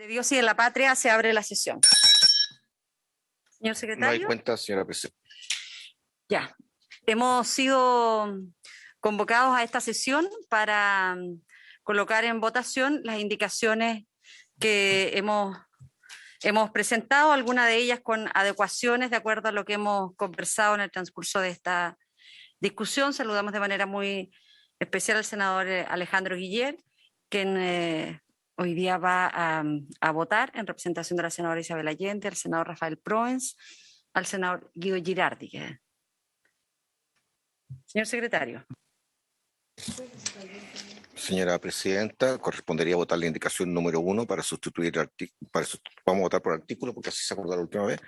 de Dios y de la Patria se abre la sesión. Señor secretario. No hay cuenta, señora presidenta. Ya. Hemos sido convocados a esta sesión para colocar en votación las indicaciones que hemos presentado, algunas de ellas con adecuaciones de acuerdo a lo que hemos conversado en el transcurso de esta discusión. Saludamos de manera muy especial al senador Alejandro Guillet, quien hoy día va a votar en representación de la senadora Isabel Allende, al senador Rafael Proens, al senador Guido Girardi. Señor secretario. Señora presidenta, correspondería votar la indicación número 1 para sustituir vamos a votar por artículo porque así se acordó la última vez.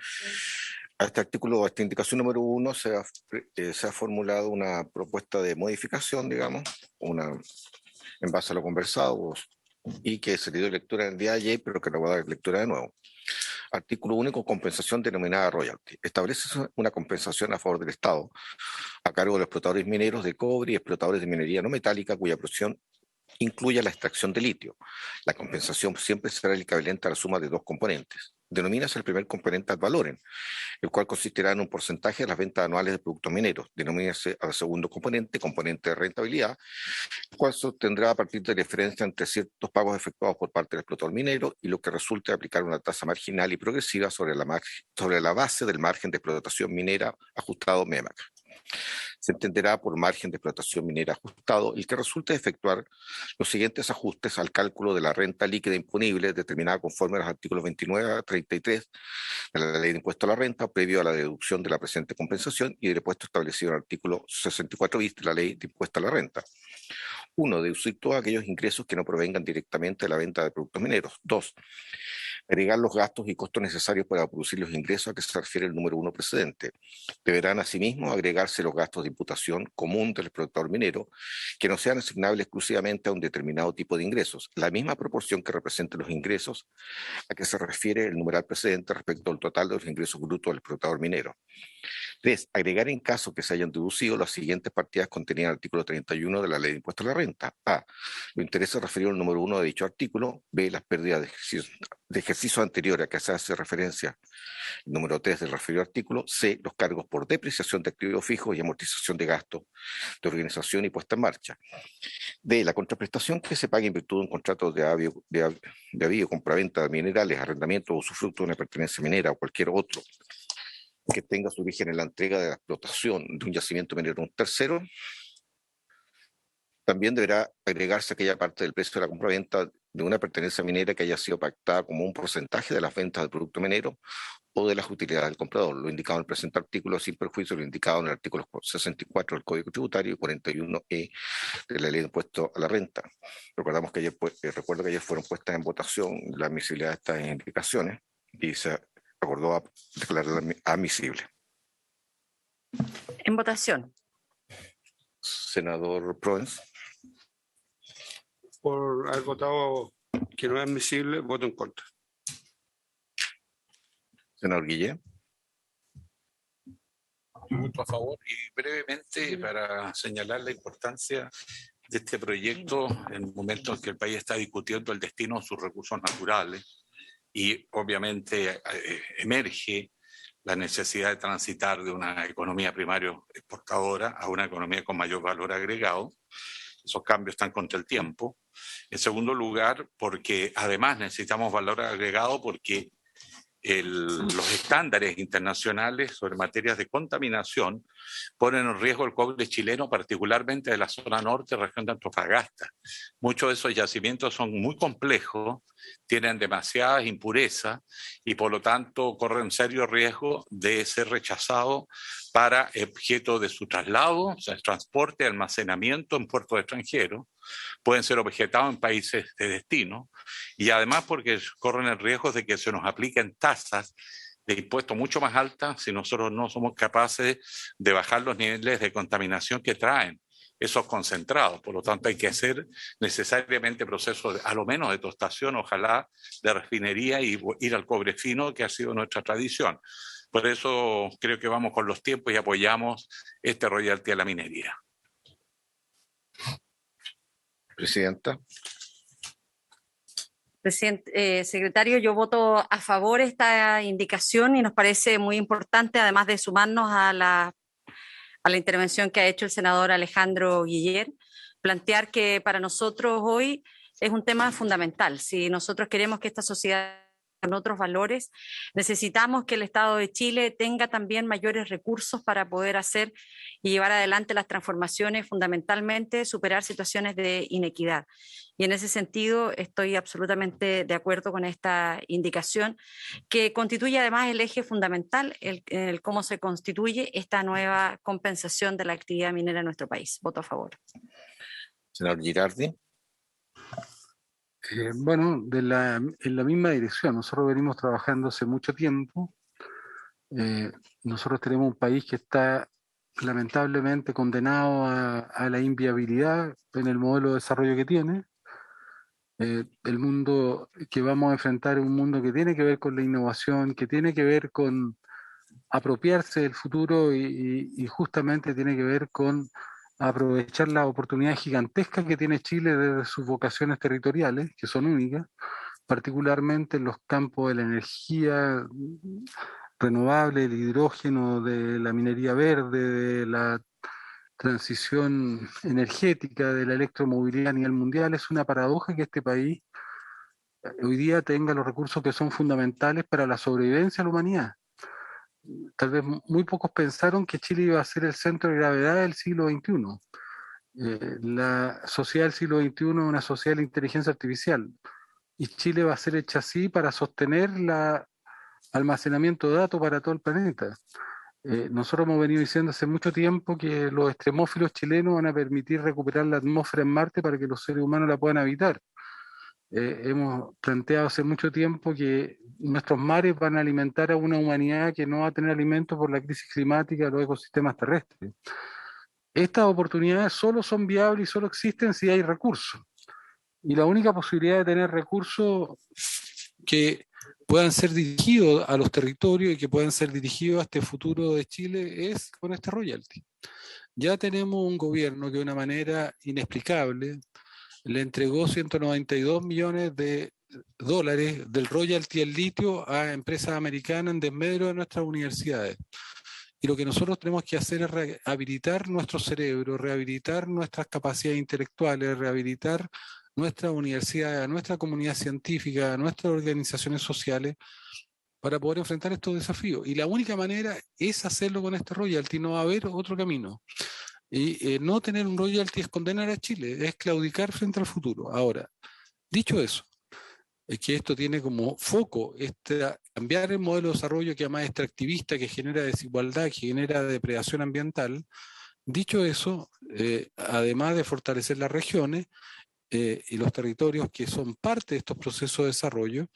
A este artículo, a esta indicación número 1 se ha formulado una propuesta de modificación, digamos, en base a lo conversado y que se le dio lectura en el día de ayer, pero que le voy a dar lectura de nuevo. Artículo único, compensación denominada royalty. Establece una compensación a favor del Estado a cargo de los explotadores mineros de cobre y explotadores de minería no metálica cuya producción incluya la extracción de litio. La compensación siempre será el equivalente a la suma de dos componentes. Denomínase el primer componente ad valorem, el cual consistirá en un porcentaje de las ventas anuales de productos mineros. Denomínase al segundo componente de rentabilidad, el cual se obtendrá a partir de la diferencia entre ciertos pagos efectuados por parte del explotador minero y lo que resulte de aplicar una tasa marginal y progresiva sobre la base del margen de explotación minera ajustado MEMAC. Se entenderá por margen de explotación minera ajustado el que resulte de efectuar los siguientes ajustes al cálculo de la renta líquida imponible determinada conforme a los artículos 29 a 33 de la Ley de Impuesto a la Renta, previo a la deducción de la presente compensación y del impuesto establecido en el artículo 64 bis de la Ley de Impuesto a la Renta. 1. Deducir todos aquellos ingresos que no provengan directamente de la venta de productos mineros. 2. Agregar los gastos y costos necesarios para producir los ingresos a que se refiere el número 1 precedente. Deberán asimismo agregarse los gastos de imputación común del explotador minero que no sean asignables exclusivamente a un determinado tipo de ingresos, la misma proporción que representen los ingresos a que se refiere el numeral precedente respecto al total de los ingresos brutos del explotador minero. 3. Agregar en caso que se hayan deducido las siguientes partidas contenidas en el artículo 31 de la Ley de Impuesto a la Renta. A. Los intereses referidos al número 1 de dicho artículo. B. Las pérdidas de ejercicio anteriores a que se hace referencia el número 3 del referido artículo. C. Los cargos por depreciación de activos fijos y amortización de gastos de organización y puesta en marcha. D. La contraprestación que se pague en virtud de un contrato de avío, compraventa de minerales, arrendamiento o usufructo de una pertenencia minera o cualquier otro que tenga su origen en la entrega de la explotación de un yacimiento minero a un tercero. También deberá agregarse aquella parte del precio de la compraventa de una pertenencia minera que haya sido pactada como un porcentaje de las ventas del producto minero o de las utilidades del comprador, lo indicado en el presente artículo sin perjuicio de lo indicado en el artículo 64 del Código Tributario y 41E de la Ley de Impuesto a la Renta. Recuerdo que ayer fueron puestas en votación la admisibilidad de estas indicaciones y se acordó declararla admisible. En votación. Senador Proens. Por haber votado que no es admisible, voto en contra. Senador Guillet. Yo voto a favor y brevemente para señalar la importancia de este proyecto en el momento en que el país está discutiendo el destino de sus recursos naturales y obviamente emerge la necesidad de transitar de una economía primario exportadora a una economía con mayor valor agregado. Esos cambios están contra el tiempo. En segundo lugar, porque además necesitamos valor agregado porque los estándares internacionales sobre materias de contaminación ponen en riesgo el cobre chileno, particularmente de la zona norte, región de Antofagasta. Muchos de esos yacimientos son muy complejos, tienen demasiadas impurezas y por lo tanto corren serio riesgo de ser rechazados para objeto de su traslado, o sea, transporte, almacenamiento en puertos extranjeros. Pueden ser objetados en países de destino y además porque corren el riesgo de que se nos apliquen tasas de impuestos mucho más altas si nosotros no somos capaces de bajar los niveles de contaminación que traen esos concentrados. Por lo tanto, hay que hacer necesariamente procesos, a lo menos de tostación, ojalá de refinería y ir al cobre fino, que ha sido nuestra tradición. Por eso creo que vamos con los tiempos y apoyamos este royalty a la minería. Presidenta. Presidente, secretario, yo voto a favor de esta indicación y nos parece muy importante, además de sumarnos a la intervención que ha hecho el senador Alejandro Guiller, plantear que para nosotros hoy es un tema fundamental. Si nosotros queremos que esta sociedad con otros valores, necesitamos que el Estado de Chile tenga también mayores recursos para poder hacer y llevar adelante las transformaciones, fundamentalmente superar situaciones de inequidad. Y en ese sentido estoy absolutamente de acuerdo con esta indicación, que constituye además el eje fundamental, el cómo se constituye esta nueva compensación de la actividad minera en nuestro país. Voto a favor. Senador Girardi. Bueno, en la misma dirección. Nosotros venimos trabajando hace mucho tiempo. Nosotros tenemos un país que está lamentablemente condenado a la inviabilidad en el modelo de desarrollo que tiene. El mundo que vamos a enfrentar es un mundo que tiene que ver con la innovación, que tiene que ver con apropiarse del futuro y justamente tiene que ver con aprovechar las oportunidades gigantescas que tiene Chile desde sus vocaciones territoriales, que son únicas, particularmente en los campos de la energía renovable, el hidrógeno, de la minería verde, de la transición energética, de la electromovilidad a nivel mundial. Es una paradoja que este país hoy día tenga los recursos que son fundamentales para la sobrevivencia de la humanidad. Tal vez muy pocos pensaron que Chile iba a ser el centro de gravedad del siglo XXI. La sociedad del siglo XXI es una sociedad de la inteligencia artificial y Chile va a ser hecha así para sostener el almacenamiento de datos para todo el planeta. Nosotros hemos venido diciendo hace mucho tiempo que los extremófilos chilenos van a permitir recuperar la atmósfera en Marte para que los seres humanos la puedan habitar. Hemos planteado hace mucho tiempo que nuestros mares van a alimentar a una humanidad que no va a tener alimento por la crisis climática de los ecosistemas terrestres. Estas oportunidades solo son viables y solo existen si hay recursos. Y la única posibilidad de tener recursos que puedan ser dirigidos a los territorios y que puedan ser dirigidos a este futuro de Chile es con este royalty. Ya tenemos un gobierno que de una manera inexplicable le entregó 192 millones de dólares del royalty al litio a empresas americanas en desmedro de nuestras universidades. Y lo que nosotros tenemos que hacer es rehabilitar nuestro cerebro, rehabilitar nuestras capacidades intelectuales, rehabilitar nuestra universidad, nuestra comunidad científica, nuestras organizaciones sociales para poder enfrentar estos desafíos. Y la única manera es hacerlo con este royalty, no va a haber otro camino. Y no tener un royalty es condenar a Chile, es claudicar frente al futuro. Ahora, dicho eso, es que esto tiene como foco cambiar el modelo de desarrollo que además es extractivista, que genera desigualdad, que genera depredación ambiental. Dicho eso, además de fortalecer las regiones y los territorios que son parte de estos procesos de desarrollo,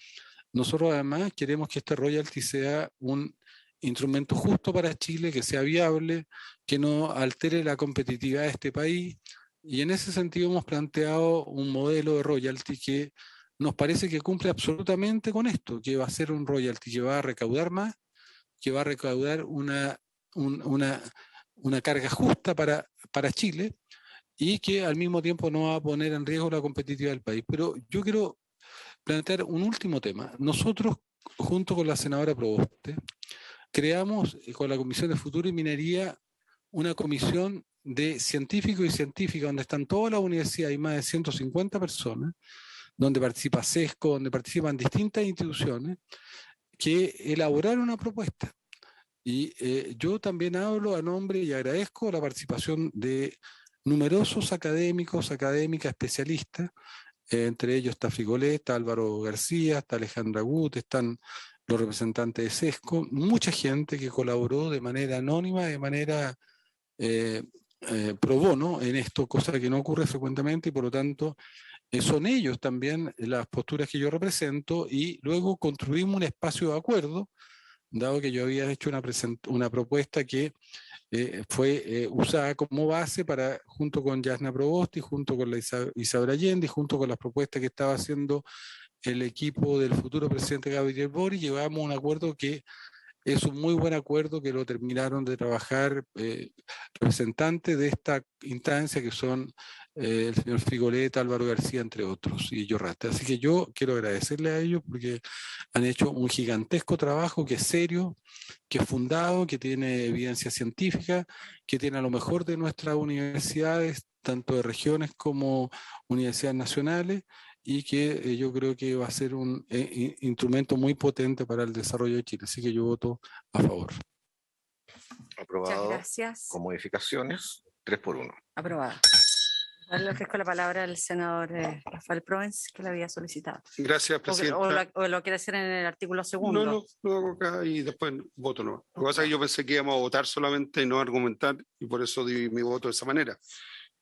nosotros además queremos que este royalty sea un instrumento justo para Chile, que sea viable, que no altere la competitividad de este país. Y en ese sentido hemos planteado un modelo de royalty que nos parece que cumple absolutamente con esto, que va a ser un royalty que va a recaudar más, que va a recaudar una carga justa para Chile y que al mismo tiempo no va a poner en riesgo la competitividad del país. Pero yo quiero plantear un último tema. Nosotros, junto con la senadora Proboste, creamos con la Comisión de Futuro y Minería una comisión de científicos y científicas donde están todas las universidades, hay más de 150 personas, donde participa SESCO, donde participan distintas instituciones, que elaboraron una propuesta. Y yo también hablo a nombre y agradezco la participación de numerosos académicos, académicas, especialistas, entre ellos está Frigolet, está Álvaro García, está Alejandra Gut, están los representantes de SESCO, mucha gente que colaboró de manera anónima, de manera pro bono en esto, cosa que no ocurre frecuentemente y por lo tanto son ellos también las posturas que yo represento y luego construimos un espacio de acuerdo, dado que yo había hecho una propuesta que fue usada como base junto con Yasna Proboste, junto con la Isabel Allende y junto con las propuestas que estaba haciendo el equipo del futuro presidente Gabriel Boric, llevamos un acuerdo que es un muy buen acuerdo que lo terminaron de trabajar representantes de esta instancia, que son el señor Frigoleta, Álvaro García, entre otros, y Yorrate. Así que yo quiero agradecerle a ellos porque han hecho un gigantesco trabajo que es serio, que es fundado, que tiene evidencia científica, que tiene a lo mejor de nuestras universidades, tanto de regiones como universidades nacionales, y que yo creo que va a ser un instrumento muy potente para el desarrollo de Chile. Así que yo voto a favor. Muchas Aprobado gracias. con modificaciones, 3-1. Aprobado. Ahora le ofrezco la palabra al senador Rafael Provence, que le había solicitado. Gracias, presidenta. O lo quiere hacer en el artículo segundo. No, lo hago acá y después voto no. Lo que pasa es que yo pensé que íbamos a votar solamente y no argumentar, y por eso di mi voto de esa manera.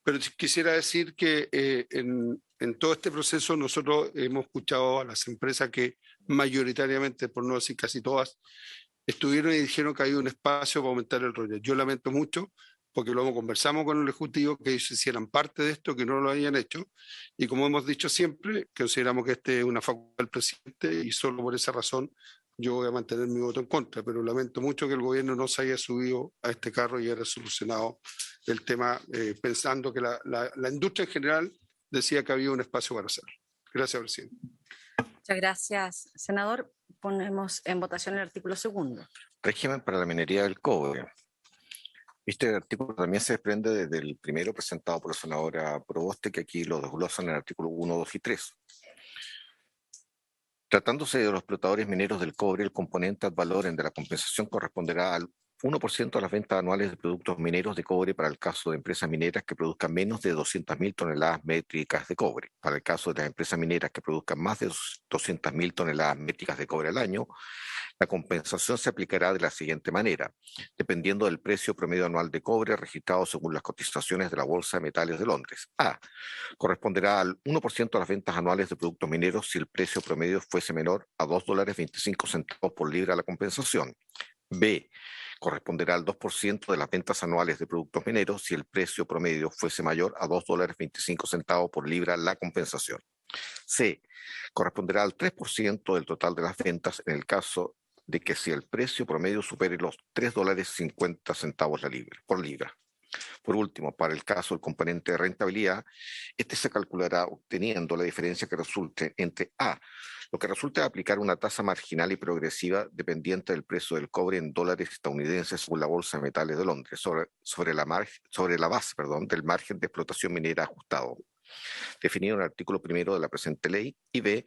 Pero quisiera decir que en todo este proceso nosotros hemos escuchado a las empresas que mayoritariamente, por no decir casi todas, estuvieron y dijeron que había un espacio para aumentar el rollo. Yo lamento mucho, porque luego conversamos con el Ejecutivo, que ellos hicieran parte de esto, que no lo habían hecho, y como hemos dicho siempre, consideramos que este es una facultad del presidente y solo por esa razón yo voy a mantener mi voto en contra, pero lamento mucho que el gobierno no se haya subido a este carro y haya solucionado el tema pensando que la industria en general decía que había un espacio para hacerlo. Gracias, presidente. Muchas gracias, senador. Ponemos en votación el artículo segundo. Régimen para la minería del cobre. Este artículo también se desprende desde el primero presentado por la senadora Proboste, que aquí lo desglosan en el artículo 1, 2 y 3. Tratándose de los explotadores mineros del cobre, el componente ad valorem de la compensación corresponderá al 1% de las ventas anuales de productos mineros de cobre para el caso de empresas mineras que produzcan menos de 200.000 toneladas métricas de cobre. Para el caso de las empresas mineras que produzcan más de 200.000 toneladas métricas de cobre al año, la compensación se aplicará de la siguiente manera, dependiendo del precio promedio anual de cobre registrado según las cotizaciones de la Bolsa de Metales de Londres. A. Corresponderá al 1% de las ventas anuales de productos mineros si el precio promedio fuese menor a $2.25 por libra la compensación. B. Corresponderá al 2% de las ventas anuales de productos mineros si el precio promedio fuese mayor a $2.25 por libra la compensación. C. Corresponderá al 3% del total de las ventas en el caso de que si el precio promedio supere los $3.50 por libra. Por último, para el caso del componente de rentabilidad, este se calculará obteniendo la diferencia que resulte entre A, lo que resulta de aplicar una tasa marginal y progresiva dependiente del precio del cobre en dólares estadounidenses según la Bolsa de Metales de Londres, sobre la base del margen de explotación minera ajustado, definido en el artículo 1 de la presente ley, y B,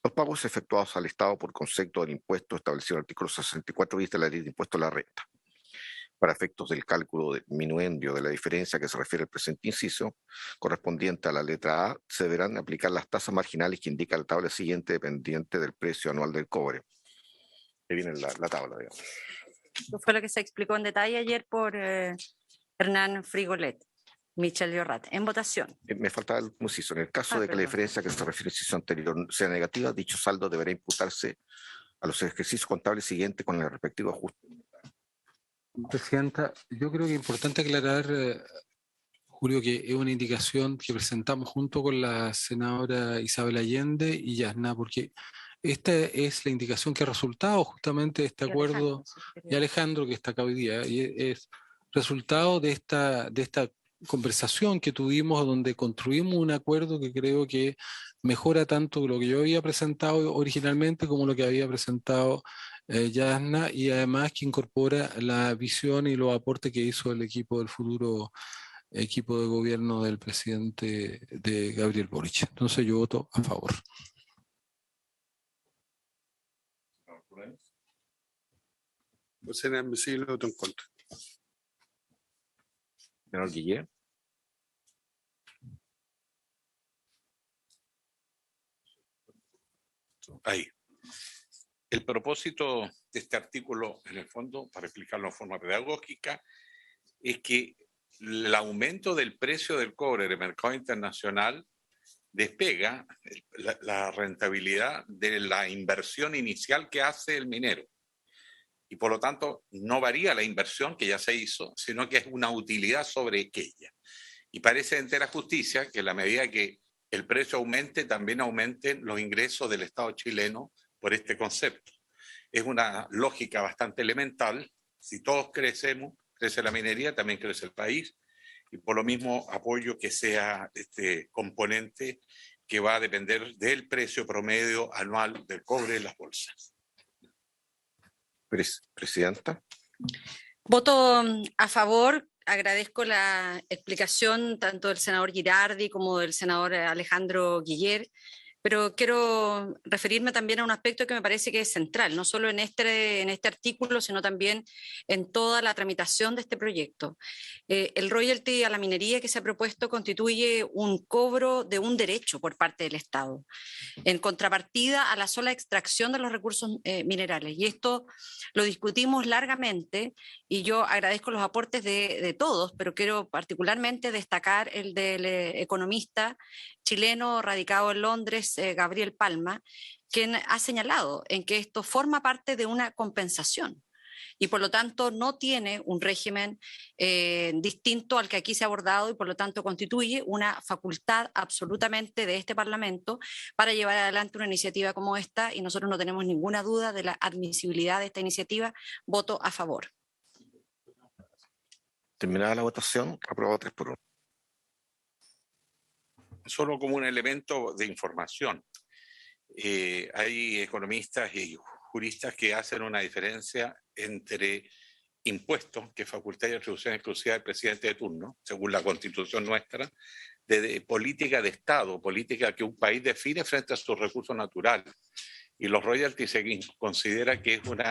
los pagos efectuados al Estado por concepto del impuesto establecido en el artículo 64 bis de la Ley de Impuesto a la Renta. Para efectos del cálculo de minuendio de la diferencia que se refiere al presente inciso, correspondiente a la letra A, se deberán aplicar las tasas marginales que indica la tabla siguiente dependiente del precio anual del cobre. Ahí viene la tabla, digamos. Esto fue lo que se explicó en detalle ayer por Hernán Frigolet. Michel Yorrat. En votación. Me faltaba el inciso. En el caso de que la diferencia que se refiere al inciso anterior sea negativa, dicho saldo deberá imputarse a los ejercicios contables siguientes con el respectivo ajuste. Presidenta, yo creo que es importante aclarar, Julio, que es una indicación que presentamos junto con la senadora Isabel Allende y Yasna, porque esta es la indicación que ha resultado justamente de este acuerdo, y Alejandro, que está acá hoy día, y es resultado de esta conversación que tuvimos donde construimos un acuerdo que creo que mejora tanto lo que yo había presentado originalmente como lo que había presentado Yasna, y además que incorpora la visión y los aportes que hizo el equipo del futuro equipo de gobierno del presidente de Gabriel Boric. Entonces yo voto a favor. Pues era admisible, voto en contra. Senador Guillet. Ahí. El propósito de este artículo, en el fondo, para explicarlo de forma pedagógica, es que el aumento del precio del cobre en el mercado internacional despega la rentabilidad de la inversión inicial que hace el minero. Y por lo tanto, no varía la inversión que ya se hizo, sino que es una utilidad sobre aquella. Y parece de entera justicia que a la medida que el precio aumente, también aumenten los ingresos del Estado chileno por este concepto. es una lógica bastante elemental. Si todos crecemos, crece la minería, también crece el país, y por lo mismo apoyo que sea este componente que va a depender del precio promedio anual del cobre en las bolsas. Presidenta. Voto a favor. Agradezco la explicación tanto del senador Girardi como del senador Alejandro Guiller, pero quiero referirme también a un aspecto que me parece que es central, no solo en este artículo, sino también en toda la tramitación de este proyecto. El royalty a la minería que se ha propuesto constituye un cobro de un derecho por parte del Estado, en contrapartida a la sola extracción de los recursos minerales. Y esto lo discutimos largamente y yo agradezco los aportes de todos, pero quiero particularmente destacar el del economista chileno radicado en Londres, Gabriel Palma, quien ha señalado en que esto forma parte de una compensación y por lo tanto no tiene un régimen distinto al que aquí se ha abordado y por lo tanto constituye una facultad absolutamente de este Parlamento para llevar adelante una iniciativa como esta y nosotros no tenemos ninguna duda de la admisibilidad de esta iniciativa. Voto a favor. Terminada la votación, aprobado 3-1. Solo como un elemento de información. Hay economistas y juristas que hacen una diferencia entre impuestos, que es facultad y atribución exclusiva del presidente de turno, según la Constitución nuestra, de política de Estado, política que un país define frente a sus recursos naturales. Y los royalties se considera que es un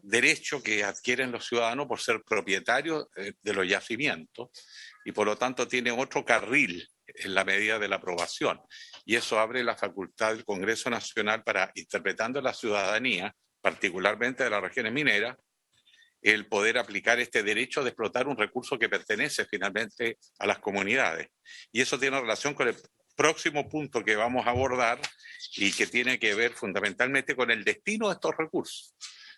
derecho que adquieren los ciudadanos por ser propietarios de los yacimientos y por lo tanto tiene otro carril en la medida de la aprobación. Y eso abre la facultad del Congreso Nacional para, interpretando a la ciudadanía, particularmente de las regiones mineras, el poder aplicar este derecho de explotar un recurso que pertenece finalmente a las comunidades. Y eso tiene relación con el próximo punto que vamos a abordar y que tiene que ver fundamentalmente con el destino de estos recursos.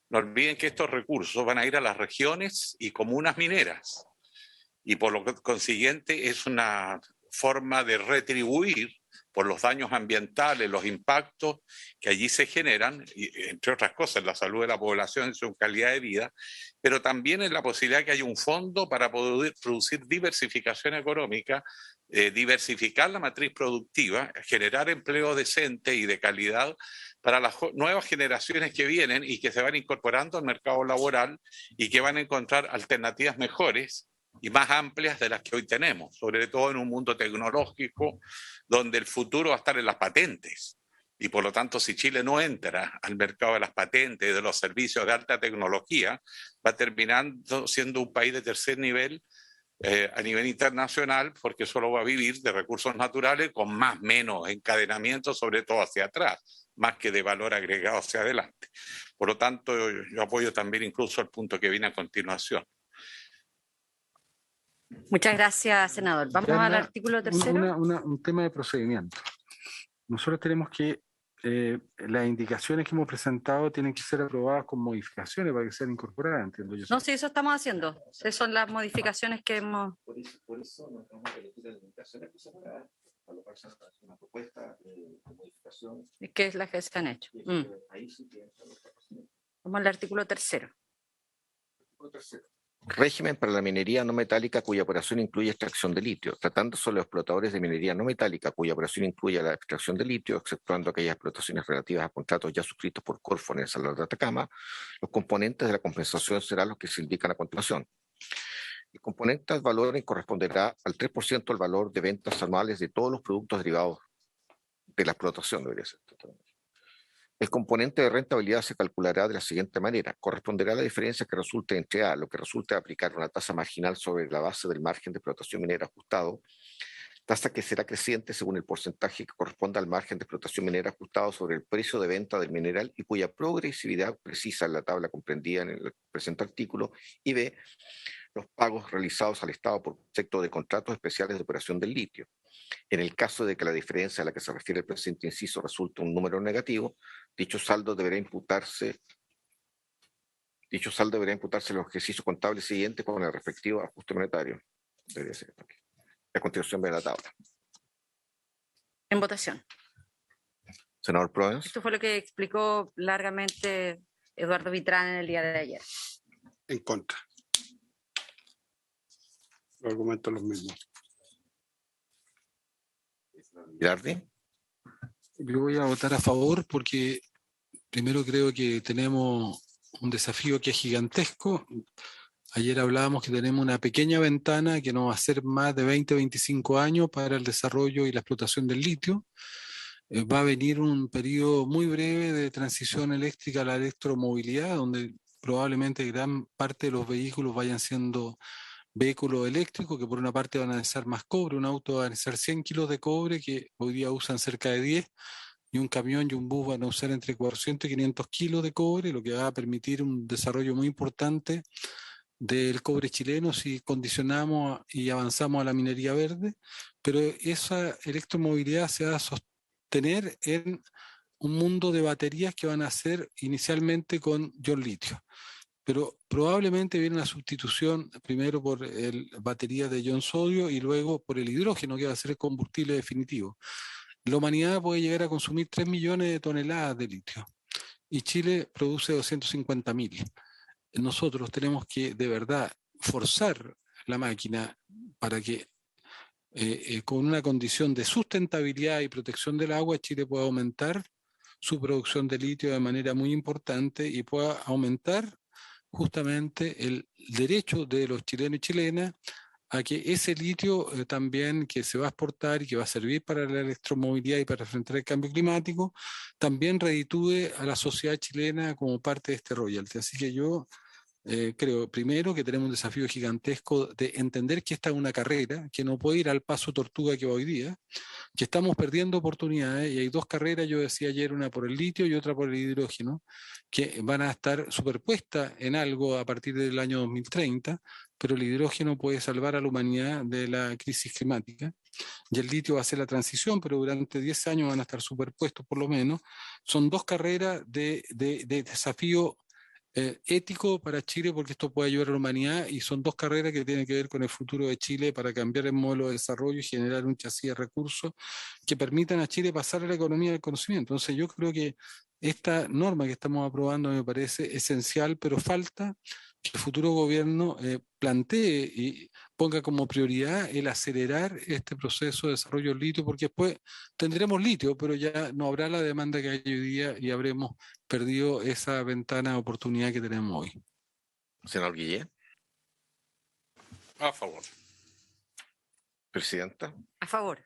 No olviden que estos recursos van a ir a las regiones y comunas mineras y por lo consiguiente es una forma de retribuir por los daños ambientales, los impactos que allí se generan, y, entre otras cosas, la salud de la población y su calidad de vida, pero también en la posibilidad de que haya un fondo para poder producir diversificación económica, diversificar la matriz productiva, generar empleo decente y de calidad para las nuevas generaciones que vienen y que se van incorporando al mercado laboral y que van a encontrar alternativas mejores y más amplias de las que hoy tenemos, sobre todo en un mundo tecnológico donde el futuro va a estar en las patentes. Y por lo tanto, si Chile no entra al mercado de las patentes, de los servicios de alta tecnología, va terminando siendo un país de tercer nivel a nivel internacional, porque solo va a vivir de recursos naturales con más o menos encadenamiento, sobre todo hacia atrás, más que de valor agregado hacia adelante. Por lo tanto, yo apoyo también incluso el punto que viene a continuación. Muchas gracias, senador. Vamos al artículo tercero. Un tema de procedimiento. Nosotros tenemos que, las indicaciones que hemos presentado tienen que ser aprobadas con modificaciones para que sean incorporadas, entiendo yo. No, sí, eso estamos haciendo. Esas son las modificaciones que hemos... Por eso no tenemos que elegir las indicaciones que se puedan colocarse una propuesta de modificación. ¿Qué es las que se han hecho? Ahí sí que entra nuestra posibilidad. Vamos al artículo tercero. Régimen para la minería no metálica cuya operación incluye extracción de litio, tratándose de los explotadores de minería no metálica cuya operación incluye la extracción de litio, exceptuando aquellas explotaciones relativas a contratos ya suscritos por Corfo en el Salvador de Atacama. Los componentes de la compensación serán los que se indican a continuación. El componente al valor corresponderá al 3% del valor de ventas anuales de todos los productos derivados de la explotación, debería ser. El componente de rentabilidad se calculará de la siguiente manera. Corresponderá a la diferencia que resulte entre A, lo que resulta de aplicar una tasa marginal sobre la base del margen de explotación minera ajustado, tasa que será creciente según el porcentaje que corresponda al margen de explotación minera ajustado sobre el precio de venta del mineral y cuya progresividad precisa en la tabla comprendida en el presente artículo, y B, los pagos realizados al Estado por concepto de contratos especiales de operación del litio. En el caso de que la diferencia a la que se refiere el presente inciso resulte un número negativo, dicho saldo deberá imputarse en los ejercicios contables siguientes con el respectivo ajuste monetario. Debería ser aquí. A continuación de la tabla. En votación. Senador Proens. Esto fue lo que explicó largamente Eduardo Vitrán en el día de ayer. En contra. Los argumentos los mismos. Girardi. Yo voy a votar a favor porque primero creo que tenemos un desafío que es gigantesco. Ayer hablábamos que tenemos una pequeña ventana que no va a ser más de 20, 25 años para el desarrollo y la explotación del litio. Va a venir un periodo muy breve de transición eléctrica a la electromovilidad, donde probablemente gran parte de los vehículos vayan siendo vehículos eléctricos, que por una parte van a necesitar más cobre. Un auto va a necesitar 100 kilos de cobre, que hoy día usan cerca de 10, y un camión y un bus van a usar entre 400 y 500 kilos de cobre, lo que va a permitir un desarrollo muy importante del cobre chileno si condicionamos y avanzamos a la minería verde, pero esa electromovilidad se va a sostener en un mundo de baterías que van a ser inicialmente con ion litio. Pero probablemente viene una sustitución primero por baterías de ion sodio y luego por el hidrógeno, que va a ser el combustible definitivo. La humanidad puede llegar a consumir 3 millones de toneladas de litio y Chile produce 250.000. Nosotros tenemos que de verdad forzar la máquina para que con una condición de sustentabilidad y protección del agua, Chile pueda aumentar su producción de litio de manera muy importante y pueda aumentar justamente el derecho de los chilenos y chilenas a que ese litio también que se va a exportar y que va a servir para la electromovilidad y para enfrentar el cambio climático, también reditúe a la sociedad chilena como parte de este royalty. Así que yo creo, primero, que tenemos un desafío gigantesco de entender que esta es una carrera, que no puede ir al paso tortuga que va hoy día, que estamos perdiendo oportunidades y hay dos carreras, yo decía ayer, una por el litio y otra por el hidrógeno, que van a estar superpuestas en algo a partir del año 2030, pero el hidrógeno puede salvar a la humanidad de la crisis climática y el litio va a ser la transición, pero durante 10 años van a estar superpuestos por lo menos. Son dos carreras de desafío ético para Chile, porque esto puede ayudar a la humanidad, y son dos carreras que tienen que ver con el futuro de Chile para cambiar el modelo de desarrollo y generar un chasis de recursos que permitan a Chile pasar a la economía del conocimiento. Entonces yo creo que esta norma que estamos aprobando me parece esencial, pero falta que el futuro gobierno plantee y ponga como prioridad el acelerar este proceso de desarrollo del litio, porque después tendremos litio, pero ya no habrá la demanda que hay hoy día y habremos perdido esa ventana de oportunidad que tenemos hoy. Senador Guillén. A favor. Presidenta. A favor.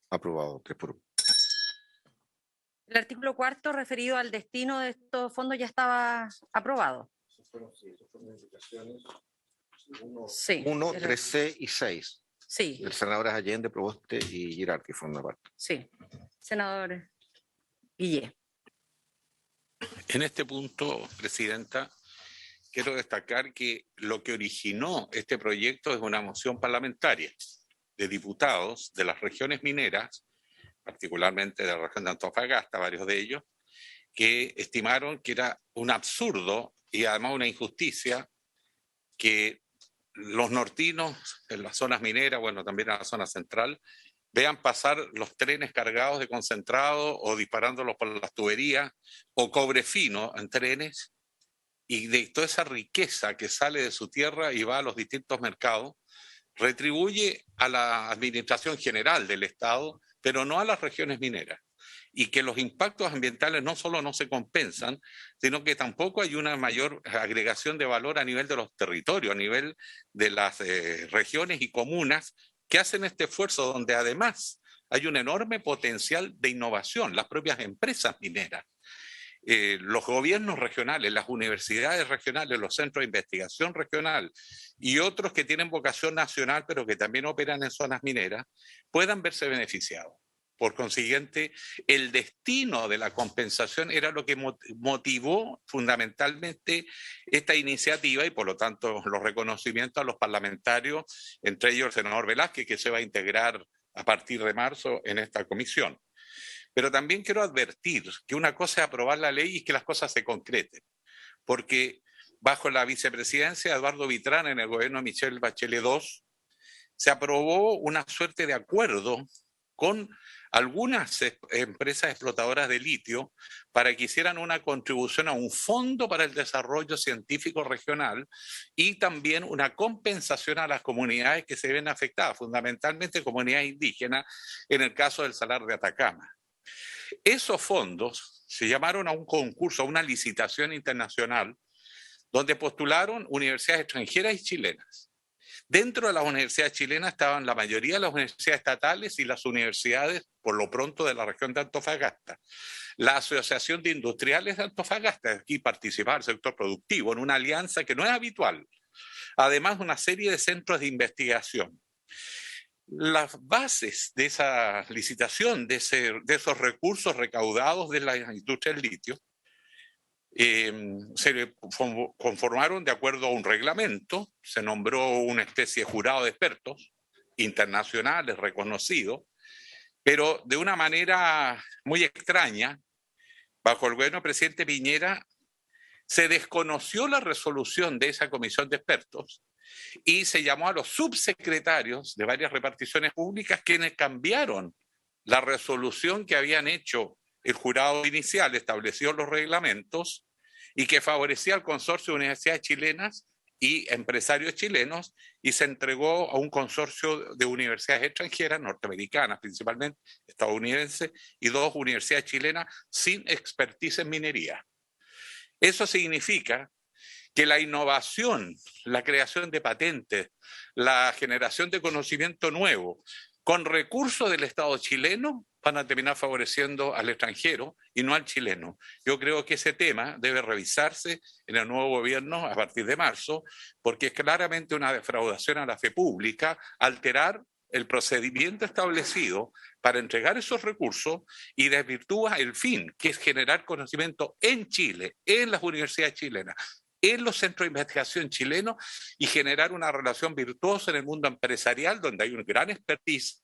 Aprobado, 3-1. El artículo 4 referido al destino de estos fondos ya estaba aprobado. Sí. 1, 3C y 6. Sí. El senador Allende, Proboste y Girardi forman parte. Sí. Senador Guillén. En este punto, Presidenta, quiero destacar que lo que originó este proyecto es una moción parlamentaria de diputados de las regiones mineras, particularmente de la región de Antofagasta, varios de ellos, que estimaron que era un absurdo y además una injusticia que los nortinos en las zonas mineras, bueno, también en la zona central, vean pasar los trenes cargados de concentrado o disparándolos por las tuberías o cobre fino en trenes, y de toda esa riqueza que sale de su tierra y va a los distintos mercados, retribuye a la administración general del Estado, pero no a las regiones mineras. Y que los impactos ambientales no solo no se compensan, sino que tampoco hay una mayor agregación de valor a nivel de los territorios, a nivel de las regiones y comunas que hacen este esfuerzo, donde además hay un enorme potencial de innovación, las propias empresas mineras. Los gobiernos regionales, las universidades regionales, los centros de investigación regional y otros que tienen vocación nacional pero que también operan en zonas mineras, puedan verse beneficiados. Por consiguiente, el destino de la compensación era lo que motivó fundamentalmente esta iniciativa y por lo tanto los reconocimientos a los parlamentarios, entre ellos el senador Velázquez, que se va a integrar a partir de marzo en esta comisión. Pero también quiero advertir que una cosa es aprobar la ley y que las cosas se concreten, porque bajo la vicepresidencia de Eduardo Vitrán en el gobierno de Michelle Bachelet II, se aprobó una suerte de acuerdo con algunas empresas explotadoras de litio para que hicieran una contribución a un fondo para el desarrollo científico regional y también una compensación a las comunidades que se ven afectadas, fundamentalmente comunidades indígenas, en el caso del Salar de Atacama. Esos fondos se llamaron a un concurso, a una licitación internacional, donde postularon universidades extranjeras y chilenas. Dentro de las universidades chilenas estaban la mayoría de las universidades estatales y las universidades, por lo pronto, de la región de Antofagasta. La Asociación de Industriales de Antofagasta, aquí participaba el sector productivo en una alianza que no es habitual. Además, una serie de centros de investigación. Las bases de esa licitación, de esos recursos recaudados de la industria del litio, se conformaron de acuerdo a un reglamento, se nombró una especie de jurado de expertos internacionales reconocidos, pero de una manera muy extraña, bajo el gobierno del presidente Piñera, se desconoció la resolución de esa comisión de expertos y se llamó a los subsecretarios de varias reparticiones públicas quienes cambiaron la resolución que habían hecho el jurado inicial, estableció los reglamentos y que favorecía al consorcio de universidades chilenas y empresarios chilenos, y se entregó a un consorcio de universidades extranjeras, norteamericanas principalmente, estadounidenses, y 2 universidades chilenas sin expertise en minería. Eso significa que la innovación, la creación de patentes, la generación de conocimiento nuevo, con recursos del Estado chileno, van a terminar favoreciendo al extranjero y no al chileno. Yo creo que ese tema debe revisarse en el nuevo gobierno a partir de marzo, porque es claramente una defraudación a la fe pública alterar el procedimiento establecido para entregar esos recursos y desvirtúa el fin, que es generar conocimiento en Chile, en las universidades chilenas, en los centros de investigación chilenos y generar una relación virtuosa en el mundo empresarial donde hay un gran expertise.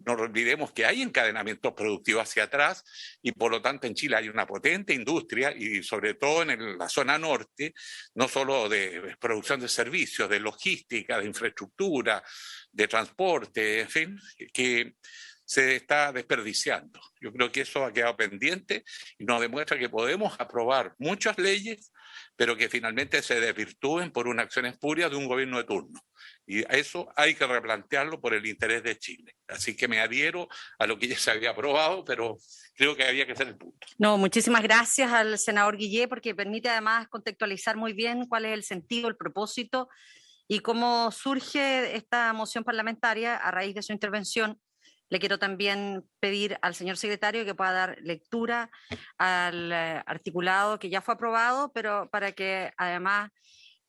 No olvidemos que hay encadenamiento productivo hacia atrás y por lo tanto en Chile hay una potente industria y sobre todo en la zona norte, no solo de producción de servicios, de logística, de infraestructura, de transporte, en fin, que se está desperdiciando. Yo creo que eso ha quedado pendiente y nos demuestra que podemos aprobar muchas leyes, pero que finalmente se desvirtúen por una acción espuria de un gobierno de turno. Y eso hay que replantearlo por el interés de Chile. Así que me adhiero a lo que ya se había aprobado, pero creo que había que hacer el punto. No, muchísimas gracias al senador Guillé, porque permite además contextualizar muy bien cuál es el sentido, el propósito y cómo surge esta moción parlamentaria a raíz de su intervención. Le quiero también pedir al señor secretario que pueda dar lectura al articulado que ya fue aprobado, pero para que además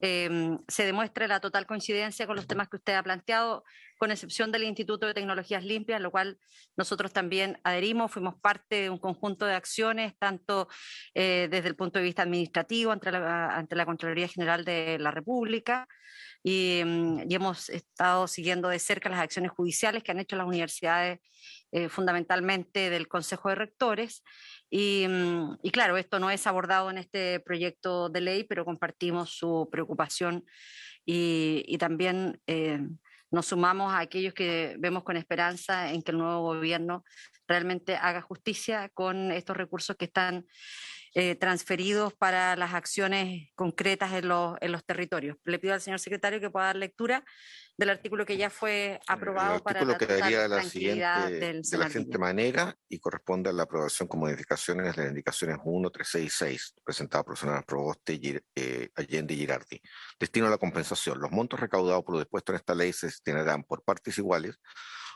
se demuestre la total coincidencia con los temas que usted ha planteado, con excepción del Instituto de Tecnologías Limpias, lo cual nosotros también adherimos, fuimos parte de un conjunto de acciones, tanto desde el punto de vista administrativo ante la Contraloría General de la República, y hemos estado siguiendo de cerca las acciones judiciales que han hecho las universidades, fundamentalmente del Consejo de Rectores. Y claro, esto no es abordado en este proyecto de ley, pero compartimos su preocupación y también nos sumamos a aquellos que vemos con esperanza en que el nuevo gobierno realmente haga justicia con estos recursos que están transferidos para las acciones concretas en los territorios. Le pido al señor secretario que pueda dar lectura del artículo que ya fue aprobado para la quedaría total tranquilidad del de la siguiente manera y corresponde a la aprobación con modificaciones de las indicaciones 1, 3, 6 y 6, presentadas por el senador Proboste, Allende y Girardi. Destino a la compensación. Los montos recaudados por lo dispuesto en esta ley se destinarán por partes iguales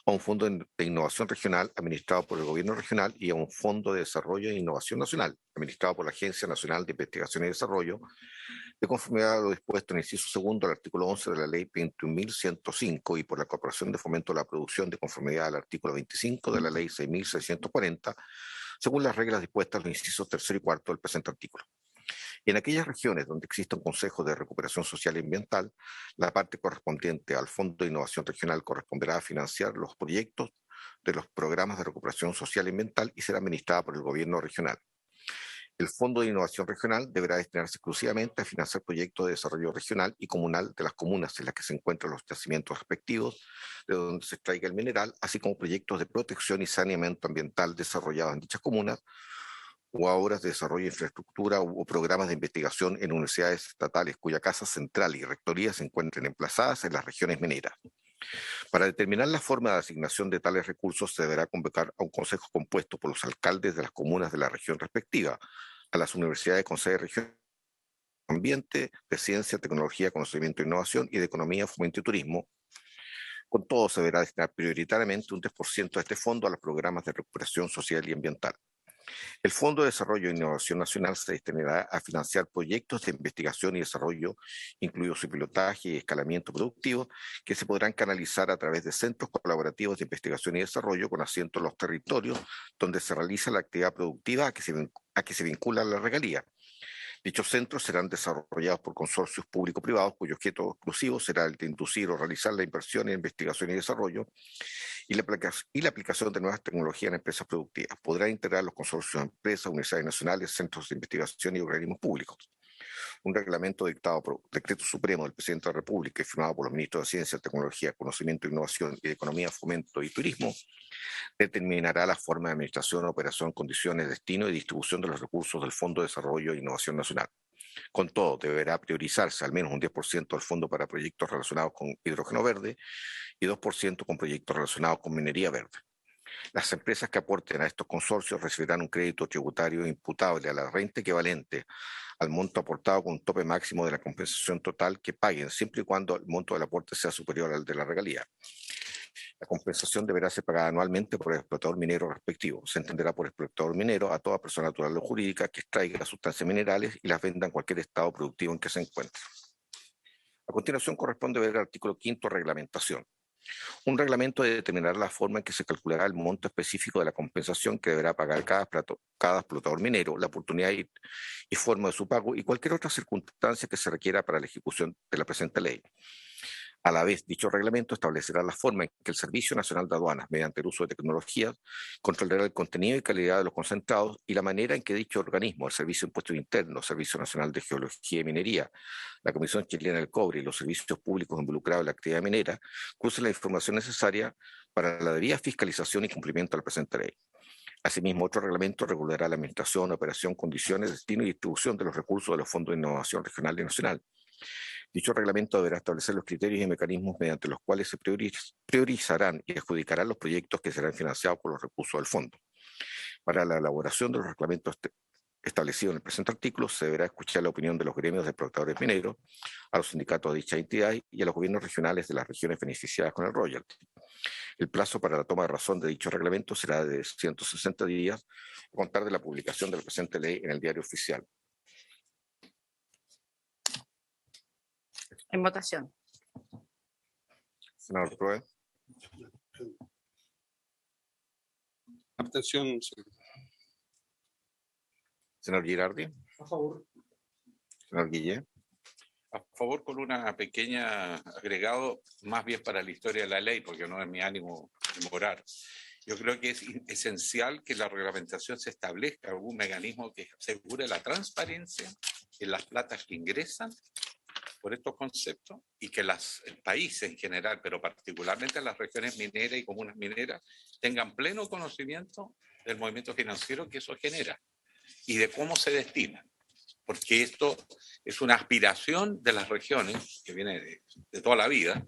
a un fondo de innovación regional administrado por el gobierno regional y a un fondo de desarrollo e innovación nacional administrado por la Agencia Nacional de Investigación y Desarrollo, de conformidad a lo dispuesto en el inciso segundo del artículo 11 de la ley 21.105 y por la Corporación de Fomento de la Producción de conformidad al artículo 25 de la ley 6.640, según las reglas dispuestas en los incisos tercero y cuarto del presente artículo. Y en aquellas regiones donde exista un Consejo de Recuperación Social y Ambiental, la parte correspondiente al Fondo de Innovación Regional corresponderá a financiar los proyectos de los programas de recuperación social y ambiental y será administrada por el gobierno regional. El Fondo de Innovación Regional deberá destinarse exclusivamente a financiar proyectos de desarrollo regional y comunal de las comunas en las que se encuentran los yacimientos respectivos, de donde se extraiga el mineral, así como proyectos de protección y saneamiento ambiental desarrollados en dichas comunas, o a obras de desarrollo de infraestructura o programas de investigación en universidades estatales cuya casa central y rectoría se encuentren emplazadas en las regiones mineras. Para determinar la forma de asignación de tales recursos se deberá convocar a un consejo compuesto por los alcaldes de las comunas de la región respectiva, a las universidades con sede regional de ambiente, de ciencia, tecnología, conocimiento e innovación y de economía, fomento y turismo. Con todo, se deberá destinar prioritariamente un 10% de este fondo a los programas de recuperación social y ambiental. El Fondo de Desarrollo e Innovación Nacional se destinará a financiar proyectos de investigación y desarrollo, incluido su pilotaje y escalamiento productivo, que se podrán canalizar a través de centros colaborativos de investigación y desarrollo con asiento en los territorios donde se realiza la actividad productiva a que se vincula la regalía. Dichos centros serán desarrollados por consorcios público-privados cuyo objeto exclusivo será el de inducir o realizar la inversión en investigación y desarrollo y la aplicación de nuevas tecnologías en empresas productivas. Podrán integrar los consorcios de empresas, universidades nacionales, centros de investigación y organismos públicos. Un reglamento dictado por decreto supremo del presidente de la República y firmado por los ministros de Ciencia, Tecnología, Conocimiento, Innovación y de Economía, Fomento y Turismo determinará la forma de administración, operación, condiciones, destino y distribución de los recursos del Fondo de Desarrollo e Innovación Nacional. Con todo, deberá priorizarse al menos un 10% del fondo para proyectos relacionados con hidrógeno verde y 2% con proyectos relacionados con minería verde. Las empresas que aporten a estos consorcios recibirán un crédito tributario imputable a la renta equivalente al monto aportado con un tope máximo de la compensación total que paguen, siempre y cuando el monto del aporte sea superior al de la regalía. La compensación deberá ser pagada anualmente por el explotador minero respectivo. Se entenderá por explotador minero a toda persona natural o jurídica que extraiga las sustancias minerales y las venda en cualquier estado productivo en que se encuentre. A continuación corresponde ver el artículo 5, reglamentación. Un reglamento determinará la forma en que se calculará el monto específico de la compensación que deberá pagar cada explotador minero, la oportunidad y forma de su pago y cualquier otra circunstancia que se requiera para la ejecución de la presente ley. A la vez, dicho reglamento establecerá la forma en que el Servicio Nacional de Aduanas, mediante el uso de tecnologías, controlará el contenido y calidad de los concentrados y la manera en que dicho organismo, el Servicio de Impuestos Internos, el Servicio Nacional de Geología y Minería, la Comisión Chilena del Cobre y los servicios públicos involucrados en la actividad minera, crucen la información necesaria para la debida fiscalización y cumplimiento de la presente ley. Asimismo, otro reglamento regulará la administración, operación, condiciones, destino y distribución de los recursos de los fondos de innovación regional y nacional. Dicho reglamento deberá establecer los criterios y mecanismos mediante los cuales se priorizarán y adjudicarán los proyectos que serán financiados por los recursos del fondo. Para la elaboración de los reglamentos establecidos en el presente artículo, se deberá escuchar la opinión de los gremios de explotadores mineros, a los sindicatos de dicha entidad y a los gobiernos regionales de las regiones beneficiadas con el royalty. El plazo para la toma de razón de dicho reglamento será de 160 días a contar de la publicación de la presente ley en el Diario Oficial. En votación. Senador Proe. Abstención. Senador Girardi. A favor. Senador Guillé. A favor con una pequeña agregado, más bien para la historia de la ley, porque no es mi ánimo memorar. Yo creo que es esencial que la reglamentación se establezca algún mecanismo que asegure la transparencia en las platas que ingresan por estos conceptos y que el país en general, pero particularmente las regiones mineras y comunas mineras, tengan pleno conocimiento del movimiento financiero que eso genera y de cómo se destina. Porque esto es una aspiración de las regiones que viene de toda la vida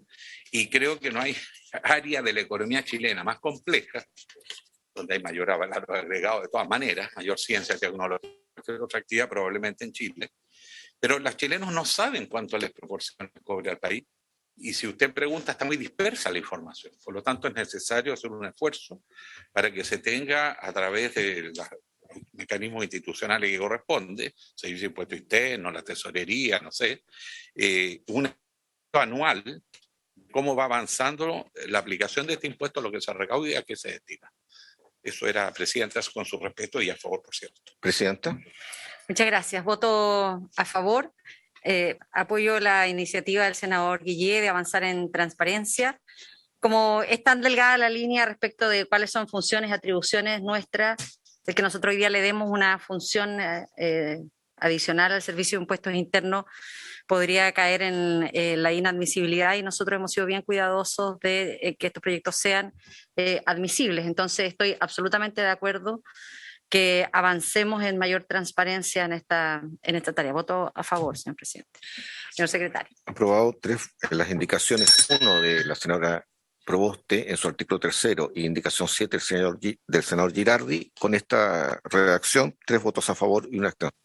y creo que no hay área de la economía chilena más compleja, donde hay mayor valor agregado de todas maneras, mayor ciencia, tecnología, otra actividad probablemente en Chile, pero los chilenos no saben cuánto les proporciona el cobre al país y si usted pregunta está muy dispersa la información, por lo tanto es necesario hacer un esfuerzo para que se tenga a través de los mecanismos institucionales que corresponde, Servicio de Impuestos Internos, la tesorería, no sé, un anual cómo va avanzando la aplicación de este impuesto, lo que se recauda y a qué se destina. Eso era, Presidenta, con su respeto y a favor, por cierto. Presidenta. Muchas gracias. Voto a favor. Apoyo la iniciativa del senador Guillé de avanzar en transparencia. Como es tan delgada la línea respecto de cuáles son funciones, atribuciones nuestras el que nosotros hoy día le demos una función adicional al Servicio de Impuestos Internos podría caer en la inadmisibilidad, y nosotros hemos sido bien cuidadosos de que estos proyectos sean admisibles. Entonces estoy absolutamente de acuerdo que avancemos en mayor transparencia en esta tarea. Voto a favor, señor presidente. Señor secretario. Aprobado las indicaciones 1 de la senadora Proboste en su artículo 3º y indicación 7 del senador Girardi. Con esta redacción, 3 votos a favor y una abstención.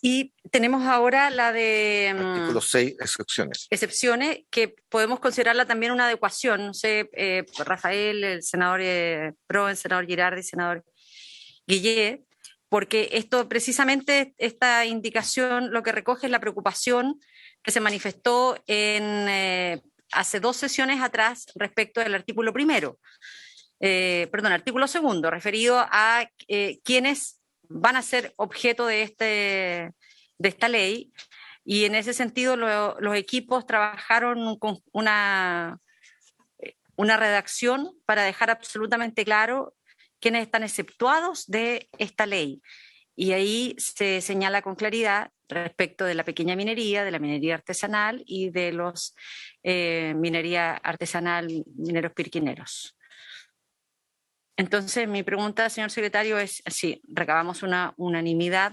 Y tenemos ahora la de Artículo 6, excepciones. excepciones, que podemos considerarla también una adecuación. No sé, Rafael, el senador Pro, el senador Girardi, el senador Guillet, porque esto precisamente, esta indicación lo que recoge es la preocupación que se manifestó hace 2 sesiones atrás respecto del artículo primero, artículo segundo, referido a quienes van a ser objeto de esta ley, y en ese sentido los equipos trabajaron con una redacción para dejar absolutamente claro quiénes están exceptuados de esta ley. Y ahí se señala con claridad respecto de la pequeña minería, de la minería artesanal y de los minería artesanal, mineros pirquineros. Entonces, mi pregunta, señor secretario, es si recabamos una unanimidad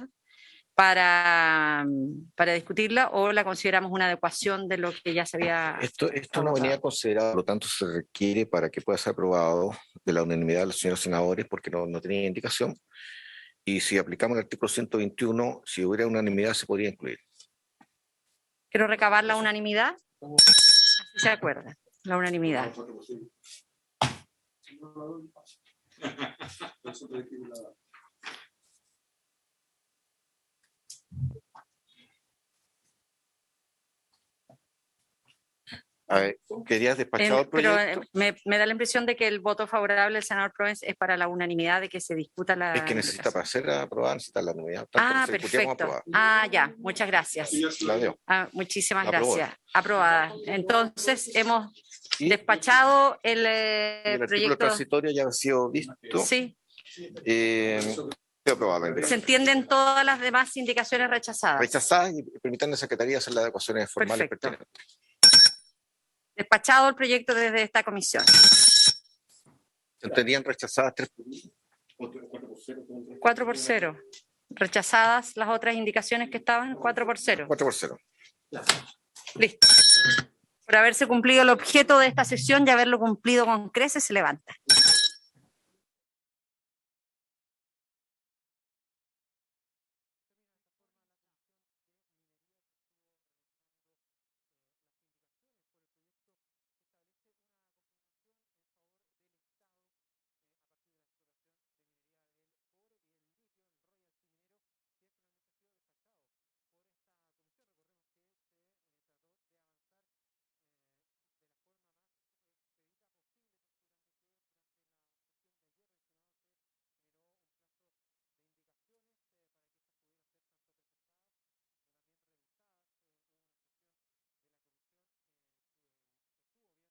para discutirla, o la consideramos una adecuación de lo que ya se había... Esto no venía considerado, por lo tanto se requiere, para que pueda ser aprobado, de la unanimidad de los señores senadores, porque no tenía indicación. Y si aplicamos el artículo 121, si hubiera unanimidad se podría incluir. Quiero recabar la unanimidad. Así se acuerda, la unanimidad. A ver, ¿querías despachado el Pero proyecto? me da la impresión de que el voto favorable del senador Proens es para la unanimidad de que se discuta la... Es que necesita, para ser aprobada, necesita la unanimidad. Perfecto. Ya, muchas gracias. La veo. Muchísimas La aprobó. gracias. Aprobada. Entonces, hemos despachado el El artículo proyecto... transitorio ya ha sido visto. Sí. Fue aprobado. ¿Se entienden todas las demás indicaciones rechazadas? Rechazadas, y permitan a la Secretaría hacer las adecuaciones formales Perfecto. pertinentes. Despachado el proyecto desde esta comisión. Se tenían rechazadas 3 4-0. Rechazadas las otras indicaciones que estaban, 4-0. 4-0. Listo. Por haberse cumplido el objeto de esta sesión y haberlo cumplido con creces, se levanta.